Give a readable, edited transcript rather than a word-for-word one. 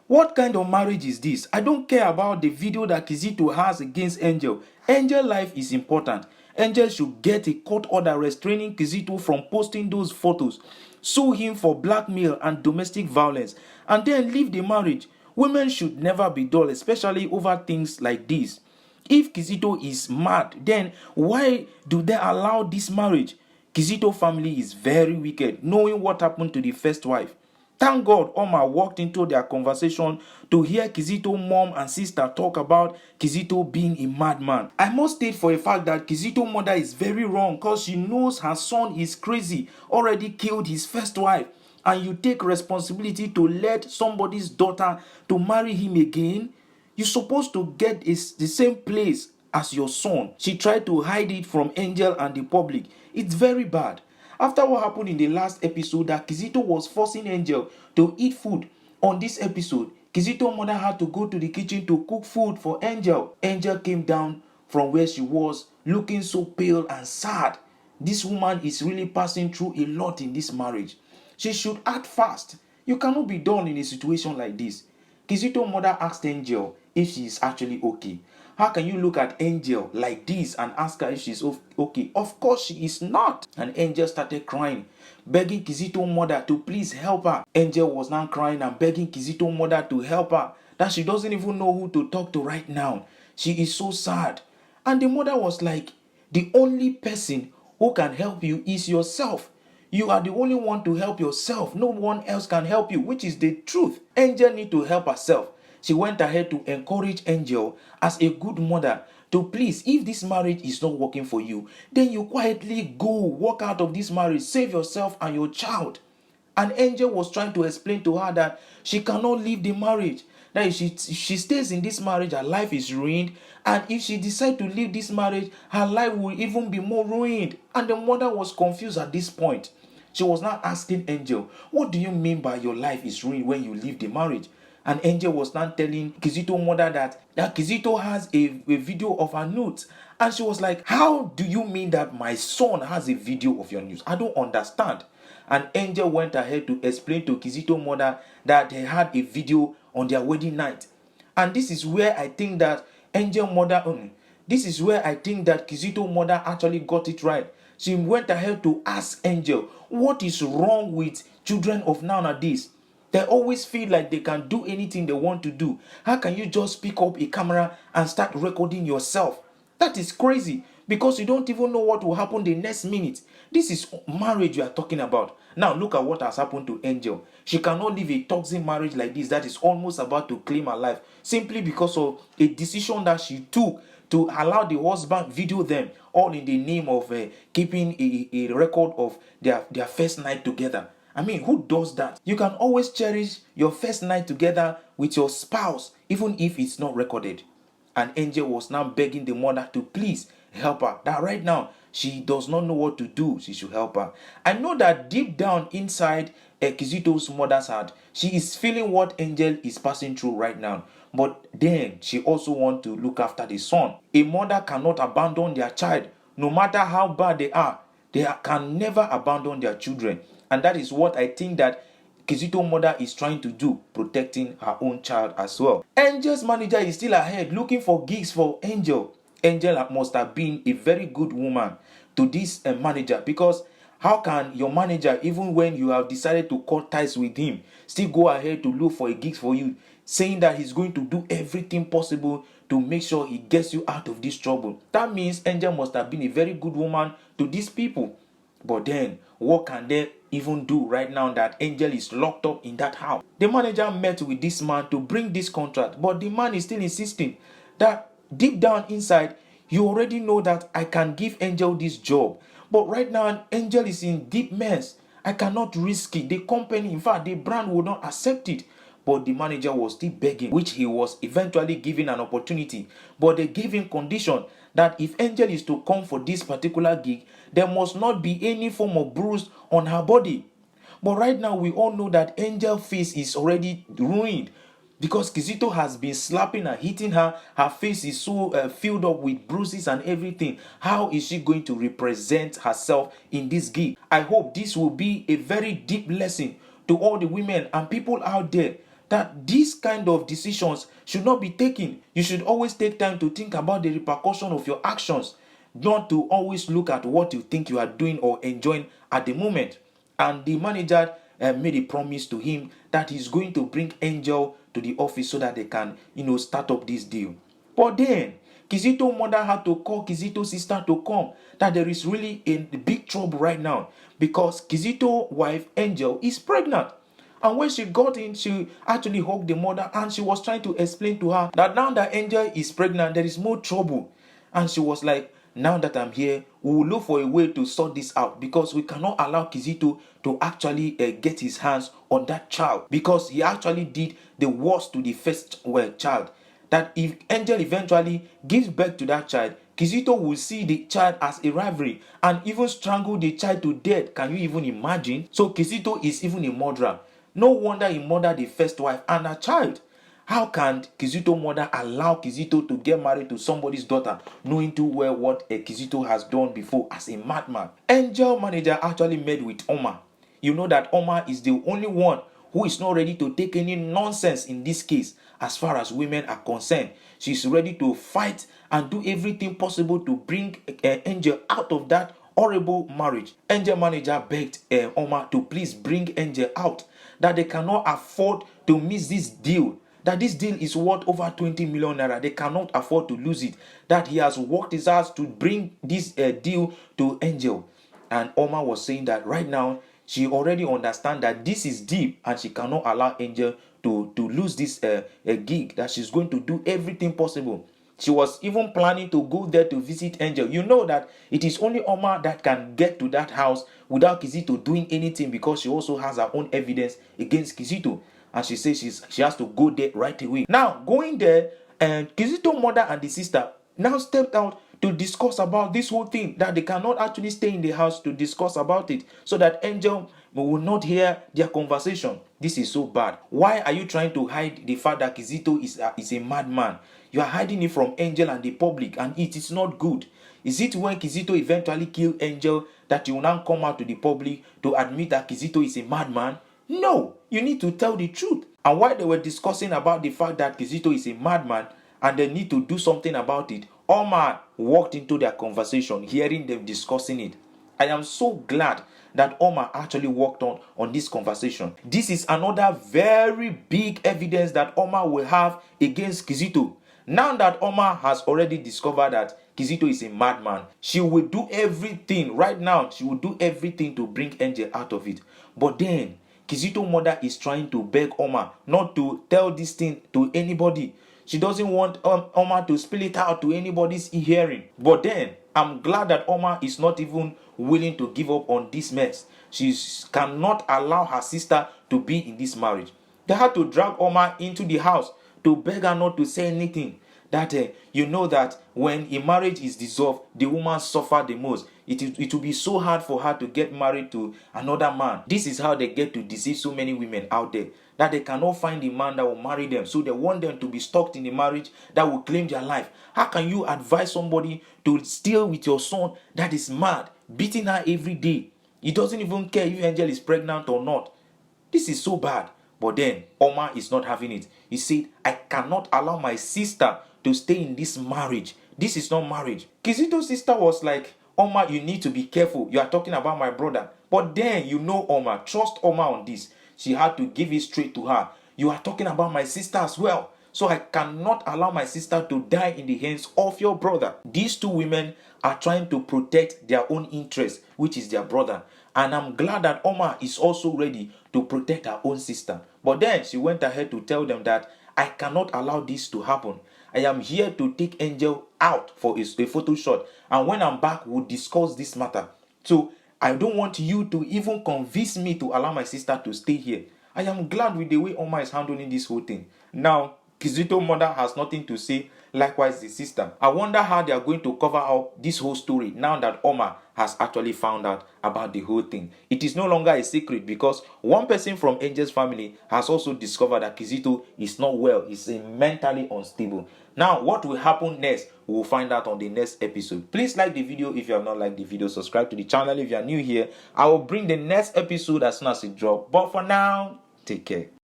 What kind of marriage is this? I don't care about the video that Kizito has against Angel. Angel life is important. Angel should get a court order restraining Kizito from posting those photos, sue him for blackmail and domestic violence, and then leave the marriage. Women should never be dull, especially over things like this. If Kizito is mad, then why do they allow this marriage? Kizito family is very wicked, knowing what happened to the first wife. Thank God Oma walked into their conversation to hear Kizito mom and sister talk about Kizito being a madman. I must state for a fact that Kizito mother is very wrong because she knows her son is crazy, already killed his first wife, and you take responsibility to let somebody's daughter to marry him again. You're supposed to get the same place as your son. She tried to hide it from Angel and the public. It's very bad. After what happened in the last episode that Kizito was forcing Angel to eat food, on this episode, Kizito's mother had to go to the kitchen to cook food for Angel. Angel came down from where she was looking so pale and sad. This woman is really passing through a lot in this marriage. She should act fast. You cannot be done in a situation like this. Kizito's mother asked Angel if she is actually okay. How can you look at Angel like this and ask her if she's okay? Of course she is not. And Angel started crying, begging Kizito's mother to please help her. Angel was now crying and begging Kizito's mother to help her, that she doesn't even know who to talk to right now. She is so sad. And the mother was like, the only person who can help you is yourself. You are the only one to help yourself. No one else can help you, which is the truth. Angel need to help herself. She went ahead to encourage Angel as a good mother to please, if this marriage is not working for you, then you quietly go, walk out of this marriage, save yourself and your child. And Angel was trying to explain to her that she cannot leave the marriage. That if she stays in this marriage, her life is ruined. And if she decides to leave this marriage, her life will even be more ruined. And the mother was confused at this point. She was now asking Angel, what do you mean by your life is ruined when you leave the marriage? And Angel was now telling Kizito's mother that Kizito has a video of her nudes. And she was like, how do you mean that my son has a video of your nudes? I don't understand. And Angel went ahead to explain to Kizito's mother that they had a video on their wedding night. And this is where I think that this is where I think that Kizito's mother actually got it right. She went ahead to ask Angel, what is wrong with children of nowadays? They always feel like they can do anything they want to do. How can you just pick up a camera and start recording yourself? That is crazy, because you don't even know what will happen the next minute. This is marriage you are talking about. Now look at what has happened to Angel. She cannot live a toxic marriage like this that is almost about to claim her life, simply because of a decision that she took to allow the husband video them, all in the name of keeping a record of their first night together. I mean, who does that? You can always cherish your first night together with your spouse, even if it's not recorded. And Angel was now begging the mother to please help her. That right now, she does not know what to do. She should help her. I know that deep down inside Kizito's mother's heart, she is feeling what Angel is passing through right now. But then, she also wants to look after the son. A mother cannot abandon their child. No matter how bad they are, they can never abandon their children. And that is what I think that Kizito's mother is trying to do, protecting her own child as well. Angel's manager is still ahead looking for gigs for Angel. Angel must have been a very good woman to this manager, because how can your manager, even when you have decided to cut ties with him, still go ahead to look for a gig for you, saying that he's going to do everything possible to make sure he gets you out of this trouble? That means Angel must have been a very good woman to these people. But then, what can they even do right now that Angel is locked up in that house? The manager met with this man to bring this contract, but the man is still insisting that deep down inside, you already know that I can give Angel this job. But right now, Angel is in deep mess. I cannot risk it. The company, in fact, the brand will not accept it. But the manager was still begging, which he was eventually given an opportunity. But they gave him condition that if Angel is to come for this particular gig, there must not be any form of bruise on her body. But right now, we all know that Angel's face is already ruined, because Kizito has been slapping her, hitting her. Her face is so filled up with bruises and everything. How is she going to represent herself in this gig? I hope this will be a very deep lesson to all the women and people out there that these kind of decisions should not be taken. You should always take time to think about the repercussion of your actions, not to always look at what you think you are doing or enjoying at the moment. And the manager made a promise to him that he's going to bring Angel to the office so that they can, start up this deal. But then Kizito's mother had to call Kizito's sister to come, that there is really in big trouble right now because Kizito's wife Angel is pregnant. And when she got in, she actually hugged the mother and she was trying to explain to her that now that Angel is pregnant, there is more trouble. And she was like, now that I'm here, we will look for a way to sort this out because we cannot allow Kizito to actually get his hands on that child because he actually did the worst to the first child. That if Angel eventually gives birth to that child, Kizito will see the child as a rivalry and even strangle the child to death. Can you even imagine? So Kizito is even a murderer. No wonder he murdered the first wife and her child. How can Kizito's mother allow Kizito to get married to somebody's daughter, knowing too well what Kizito has done before as a madman? Angel manager actually met with Oma. You know that Oma is the only one who is not ready to take any nonsense in this case as far as women are concerned. She's ready to fight and do everything possible to bring Angel out of that horrible marriage. Angel manager begged Oma to please bring Angel out, that they cannot afford to miss this deal, that this deal is worth over 20 million naira. They cannot afford to lose it, that he has worked his ass to bring this deal to Angel. And Oma was saying that right now she already understands that this is deep and she cannot allow Angel to lose this gig, that she's going to do everything possible. She was even planning to go there to visit Angel. You know that it is only Oma that can get to that house without Kizito doing anything because she also has her own evidence against Kizito. And she says she has to go there right away. Now, going there, and Kizito's mother and the sister now stepped out to discuss about this whole thing, that they cannot actually stay in the house to discuss about it so that Angel will not hear their conversation. This is so bad. Why are you trying to hide the fact that Kizito is a madman? You are hiding it from Angel and the public, and it is not good. Is it when Kizito eventually kills Angel that you will now come out to the public to admit that Kizito is a madman? No, you need to tell the truth. And while they were discussing about the fact that Kizito is a madman and they need to do something about it, Omar walked into their conversation, hearing them discussing it. I am so glad that Omar actually worked on this conversation. This is another very big evidence that Omar will have against Kizito. Now that Omar has already discovered that Kizito is a madman, she will do everything right now. She will do everything to bring Angel out of it. But then Kizito's mother is trying to beg Omar not to tell this thing to anybody. She doesn't want Omar to spill it out to anybody's hearing. But then I'm glad that Omar is not even willing to give up on this mess. She cannot allow her sister to be in this marriage. They had to drag Omar into the house to beg her not to say anything. That you know that when a marriage is dissolved, the woman suffers the most. It will be so hard for her to get married to another man. This is how they get to deceive so many women out there, that they cannot find a man that will marry them. So they want them to be stuck in a marriage that will claim their life. How can you advise somebody to stay with your son that is mad, beating her every day? He doesn't even care if Angel is pregnant or not. This is so bad. But then Omar is not having it. He said, I cannot allow my sister to stay in this marriage. This is not marriage. Kizito's sister was like, Omar, you need to be careful. You are talking about my brother. But then you know Omar. Trust Omar on this. She had to give it straight to her. You are talking about my sister as well. So I cannot allow my sister to die in the hands of your brother. These two women are trying to protect their own interest, which is their brother. And I'm glad that Omar is also ready to protect her own sister. But then she went ahead to tell them that I cannot allow this to happen. I am here to take Angel out for a photo shot. And when I'm back, we'll discuss this matter. So I don't want you to even convince me to allow my sister to stay here. I am glad with the way Omar is handling this whole thing. Now, Kizito's mother has nothing to say, likewise the sister. I wonder how they are going to cover up this whole story now that Omar has actually found out about the whole thing. It is no longer a secret because one person from Angel's family has also discovered that Kizito is not well. He's mentally unstable. Now, what will happen next? We'll find out on the next episode. Please like the video if you have not liked the video. Subscribe to the channel if you are new here. I will bring the next episode as soon as it drops. But for now, take care.